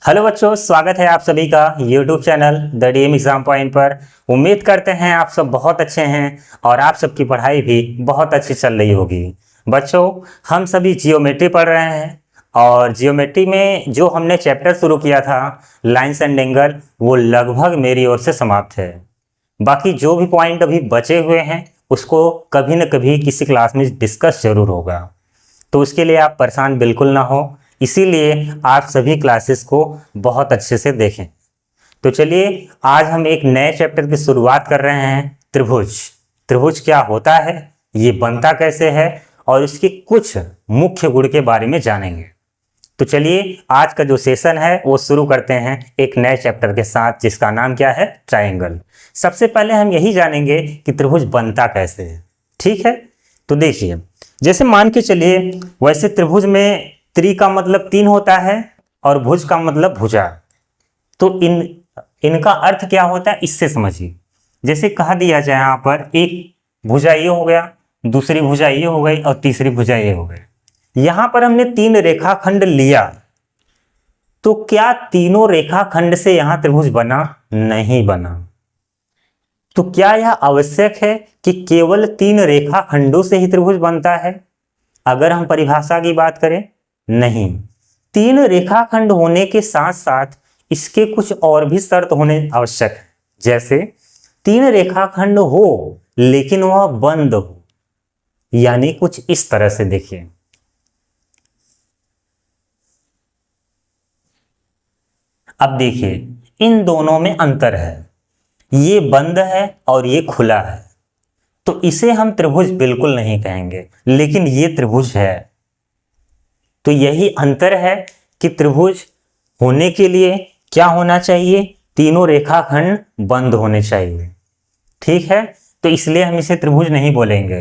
Hello बच्चों, स्वागत है आप सभी का YouTube channel the DM exam point पर। उम्मीद करते हैं आप सब बहुत अच्छे हैं और आप सबकी पढ़ाई भी बहुत अच्छी चल रही होगी। बच्चों, हम सभी जियोमेट्री पढ़ रहे हैं और जियोमेट्री में जो हमने चैप्टर शुरू किया था लाइन्स एंड एंगल, वो लगभग मेरी ओर से समाप्त है। बाकी जो भी पॉइंट अभी बचे हुए हैं उसको कभी न कभी किसी क्लास में डिस्कस जरूर होगा, तो उसके लिए आप परेशान बिल्कुल ना हो। इसीलिए आप सभी क्लासेस को बहुत अच्छे से देखें। तो चलिए, आज हम एक नए चैप्टर की शुरुआत कर रहे हैं, त्रिभुज। त्रिभुज क्या होता है, ये बनता कैसे है और इसके कुछ मुख्य गुण के बारे में जानेंगे। तो चलिए, आज का जो सेशन है वो शुरू करते हैं एक नए चैप्टर के साथ, जिसका नाम क्या है, ट्रायंगल। सबसे पहले हम यही जानेंगे कि त्रिभुज बनता कैसे है। ठीक है, तो देखिए, जैसे मान के चलिए, वैसे त्रिभुज में त्रि का मतलब 3 होता है और भुज का मतलब भुजा। तो इनका अर्थ क्या होता है इससे समझिए। जैसे कहा दिया जाए यहाँ पर एक भुजा ये हो गया, दूसरी भुजा ये हो गई और तीसरी भुजा ये हो गई। यहां पर हमने 3 रेखाखंड लिया, तो क्या तीनों रेखाखंड से यहां त्रिभुज बना? नहीं बना। तो क्या यह आवश्यक है कि केवल 3 रेखाखंडों से ही त्रिभुज बनता है? अगर हम परिभाषा की बात करें, नहीं। 3 रेखाखंड होने के साथ साथ इसके कुछ और भी शर्त होने आवश्यक है। जैसे 3 रेखाखंड हो लेकिन वह बंद हो, यानी कुछ इस तरह से देखिए। अब देखिए, इन दोनों में अंतर है, ये बंद है और ये खुला है, तो इसे हम त्रिभुज बिल्कुल नहीं कहेंगे, लेकिन ये त्रिभुज है। तो यही अंतर है कि त्रिभुज होने के लिए क्या होना चाहिए, तीनों रेखाखंड बंद होने चाहिए। ठीक है, तो इसलिए हम इसे त्रिभुज नहीं बोलेंगे।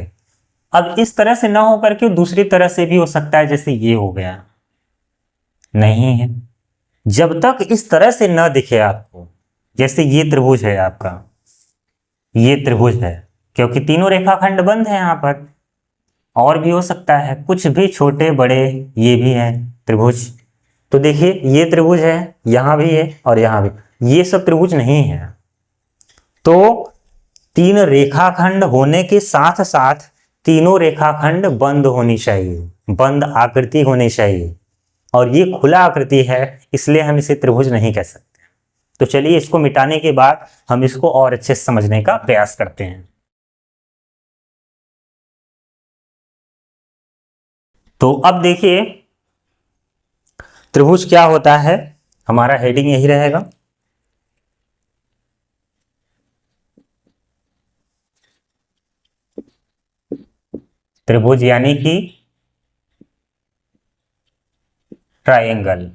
अब इस तरह से ना होकर के दूसरी तरह से भी हो सकता है, जैसे ये हो गया, नहीं है। जब तक इस तरह से ना दिखे आपको, जैसे ये त्रिभुज है आपका, ये त्रिभुज है, क्योंकि तीनों रेखाखंड बंद है यहां पर। और भी हो सकता है, कुछ भी छोटे बड़े, ये भी है त्रिभुज। तो देखिए, ये त्रिभुज है, यहां भी है और यहां भी, ये सब त्रिभुज नहीं है। तो 3 रेखाखंड होने के साथ साथ तीनों रेखाखंड बंद होनी चाहिए, बंद आकृति होनी चाहिए, और ये खुला आकृति है, इसलिए हम इसे त्रिभुज नहीं कह सकते। तो चलिए, इसको मिटाने के बाद हम इसको और अच्छे से समझने का प्रयास करते हैं। तो अब देखिए, त्रिभुज क्या होता है, हमारा हेडिंग यही रहेगा। त्रिभुज यानी कि ट्रायंगल।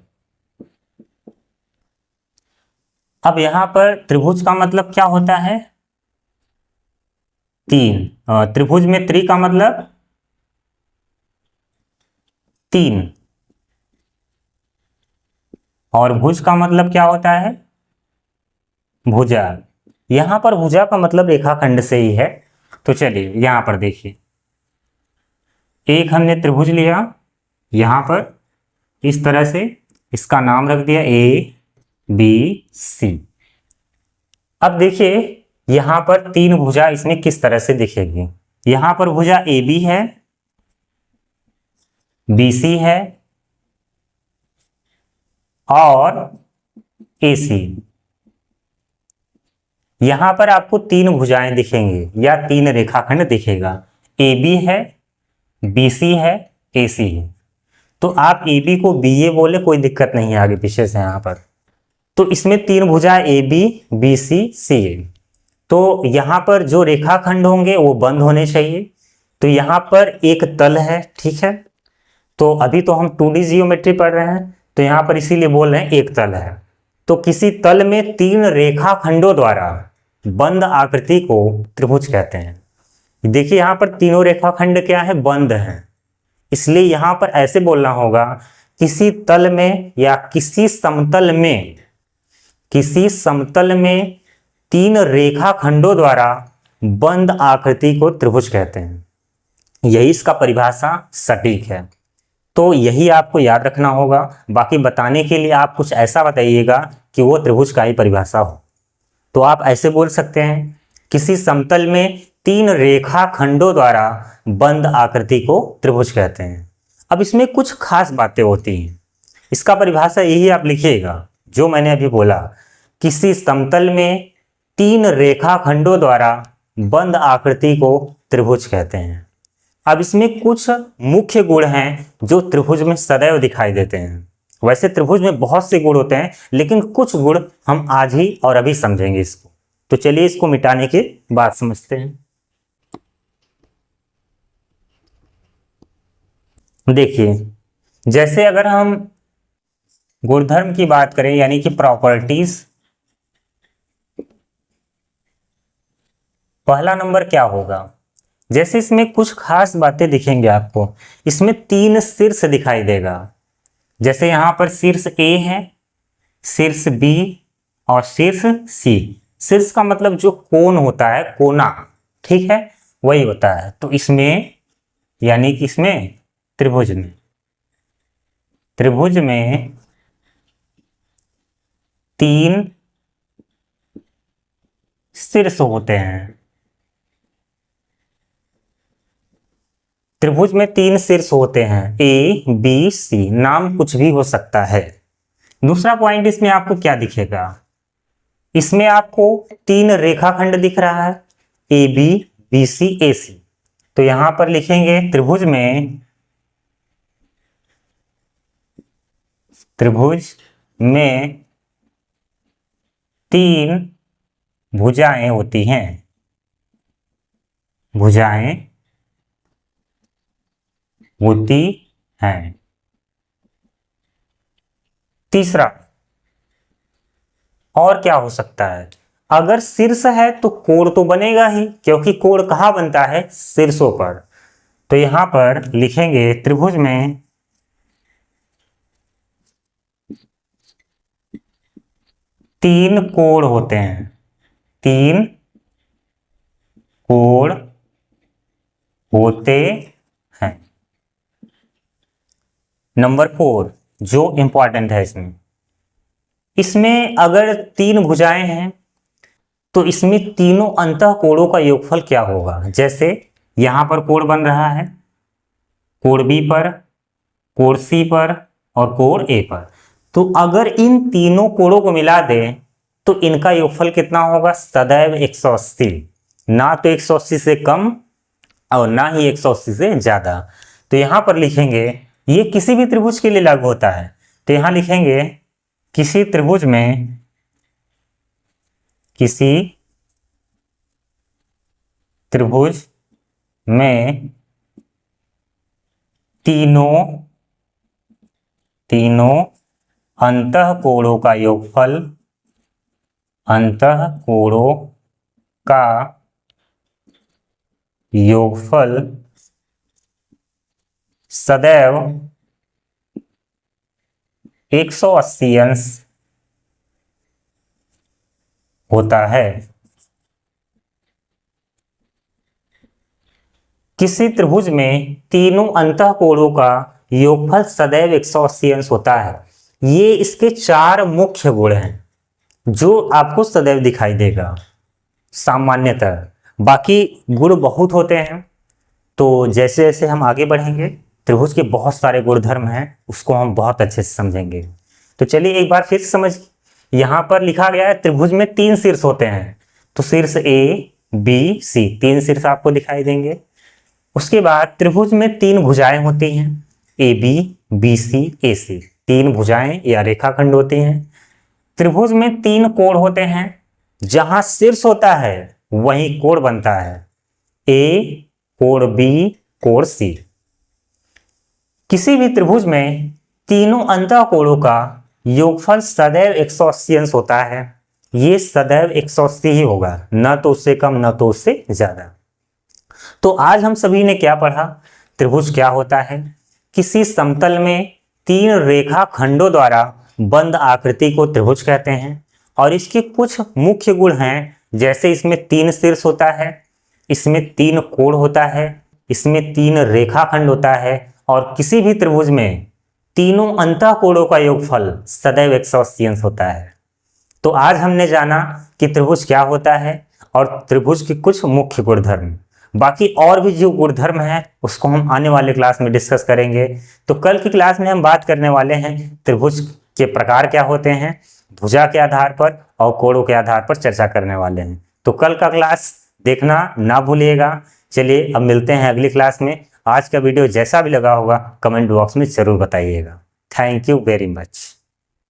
अब यहां पर त्रिभुज का मतलब क्या होता है, 3। त्रिभुज में त्रि का मतलब 3 और भुज का मतलब क्या होता है, भुजा। यहां पर भुजा का मतलब रेखाखंड से ही है। तो चलिए, यहां पर देखिए, एक हमने त्रिभुज लिया, यहां पर इस तरह से इसका नाम रख दिया ABC। अब देखिए, यहां पर 3 भुजा इसमें किस तरह से दिखेगी। यहां पर भुजा AB है, BC है और AC। यहां पर आपको 3 भुजाएं दिखेंगी या 3 रेखाखंड दिखेगा। AB है, BC है, AC है। तो आप AB को BA बोले, कोई दिक्कत नहीं है आगे पीछे से यहां पर। तो इसमें 3 भुजाएं AB, BC, CA। तो यहां पर जो रेखाखंड होंगे वो बंद होने चाहिए। तो यहां पर एक तल है, ठीक है। तो अभी तो हम 2D जियोमेट्री पढ़ रहे हैं, तो यहां पर इसीलिए बोल रहे हैं एक तल है। तो किसी तल में 3 रेखाखंडों द्वारा बंद आकृति को त्रिभुज कहते हैं। देखिए, यहां पर तीनों रेखाखंड क्या है, बंद है, इसलिए यहां पर ऐसे बोलना होगा, किसी तल में या किसी समतल में, किसी समतल में 3 रेखाखंडों द्वारा बंद आकृति को त्रिभुज कहते हैं। यही इसका परिभाषा सटीक है। तो यही आपको याद रखना होगा। बाकी बताने के लिए आप कुछ ऐसा बताइएगा कि वो त्रिभुज का ही परिभाषा हो। तो आप ऐसे बोल सकते हैं, किसी समतल में 3 रेखा खंडों द्वारा बंद आकृति को त्रिभुज कहते हैं। अब इसमें कुछ खास बातें होती हैं, इसका परिभाषा यही आप लिखिएगा जो मैंने अभी बोला, किसी समतल में 3 रेखा खंडों द्वारा बंद आकृति को त्रिभुज कहते हैं। अब इसमें कुछ मुख्य गुण हैं जो त्रिभुज में सदैव दिखाई देते हैं। वैसे त्रिभुज में बहुत से गुण होते हैं, लेकिन कुछ गुण हम आज ही और अभी समझेंगे इसको। तो चलिए इसको मिटाने के बाद समझते हैं। देखिए, जैसे अगर हम गुणधर्म की बात करें, यानी कि प्रॉपर्टीज, पहला नंबर क्या होगा? जैसे इसमें कुछ खास बातें दिखेंगे आपको। इसमें 3 शीर्ष दिखाई देगा। जैसे यहां पर शीर्ष ए है, शीर्ष बी और शीर्ष सी। शीर्ष का मतलब जो कोण होता है, कोना, ठीक है, वही होता है। तो इसमें, यानी कि इसमें त्रिभुज में 3 शीर्ष होते हैं। त्रिभुज में 3 शीर्ष होते हैं, ए बी सी, नाम कुछ भी हो सकता है। दूसरा पॉइंट इसमें आपको क्या दिखेगा? इसमें आपको 3 रेखाखंड दिख रहा है, ए बी बी सी ए सी। तो यहां पर लिखेंगे त्रिभुज में 3 भुजाएं होती हैं, भुजाएं होती हैं। तीसरा और क्या हो सकता है? अगर शीर्ष है तो कोण तो बनेगा ही, क्योंकि कोण कहां बनता है? शीर्षों पर। तो यहां पर लिखेंगे त्रिभुज में 3 कोण होते हैं, 3 कोण होते हैं। नंबर 4 जो इंपॉर्टेंट है, इसमें अगर 3 भुजाएं हैं तो इसमें तीनों अंतः कोणों का योगफल क्या होगा? जैसे यहां पर कोण बन रहा है, कोण बी पर, कोण सी पर और कोण ए पर। तो अगर इन तीनों कोणों को मिला दें तो इनका योगफल कितना होगा? सदैव 180, ना तो 180 से कम और ना ही 180 से ज्यादा। तो यहां पर लिखेंगे, ये किसी भी त्रिभुज के लिए लागू होता है। तो यहां लिखेंगे किसी त्रिभुज में तीनों अंतःकोणों का योगफल, अंतःकोणों का योगफल सदैव 180 अंश होता है। किसी त्रिभुज में तीनों अंतःकोणों का योगफल सदैव 180 अंश होता है। ये इसके 4 मुख्य गुण हैं जो आपको सदैव दिखाई देगा सामान्यतः। बाकी गुण बहुत होते हैं, तो जैसे जैसे हम आगे बढ़ेंगे त्रिभुज के बहुत सारे गुणधर्म हैं, उसको हम बहुत अच्छे से समझेंगे। तो चलिए एक बार फिर से समझ, यहां पर लिखा गया है त्रिभुज में 3 शीर्ष होते हैं। तो शीर्ष ए बी सी, 3 शीर्ष आपको दिखाई देंगे। उसके बाद त्रिभुज में 3 भुजाएं होती हैं, ए बी बी सी ए सी, 3 भुजाएं या रेखाखंड होती हैं। त्रिभुज में 3 कोण होते हैं, जहां शीर्ष होता है वहीं कोण बनता है, ए कोण बी कोण सी। किसी भी त्रिभुज में तीनों अंतःकोणों का योगफल सदैव 180 अंश होता है। ये सदैव 180 ही होगा, न तो उससे कम न तो उससे ज्यादा। तो आज हम सभी ने क्या पढ़ा? त्रिभुज क्या होता है? किसी समतल में 3 रेखा खंडों द्वारा बंद आकृति को त्रिभुज कहते हैं। और इसके कुछ मुख्य गुण हैं, जैसे इसमें 3 शीर्ष होता है, इसमें 3 कोण होता है, इसमें 3 रेखाखंड होता है और किसी भी त्रिभुज में तीनों अंतः कोणों का योगफल सदैव 180 अंश होता है। तो आज हमने जाना कि त्रिभुज क्या होता है और त्रिभुज के कुछ मुख्य गुणधर्म। बाकी और भी जो गुणधर्म है उसको हम आने वाले क्लास में डिस्कस करेंगे। तो कल की क्लास में हम बात करने वाले हैं त्रिभुज के प्रकार क्या होते हैं, भुजा के आधार पर और कोणों के आधार पर चर्चा करने वाले हैं। तो कल का क्लास देखना ना भूलिएगा। चलिए अब मिलते हैं अगली क्लास में। आज का वीडियो जैसा भी लगा होगा कमेंट बॉक्स में जरूर बताइएगा। Thank you very much.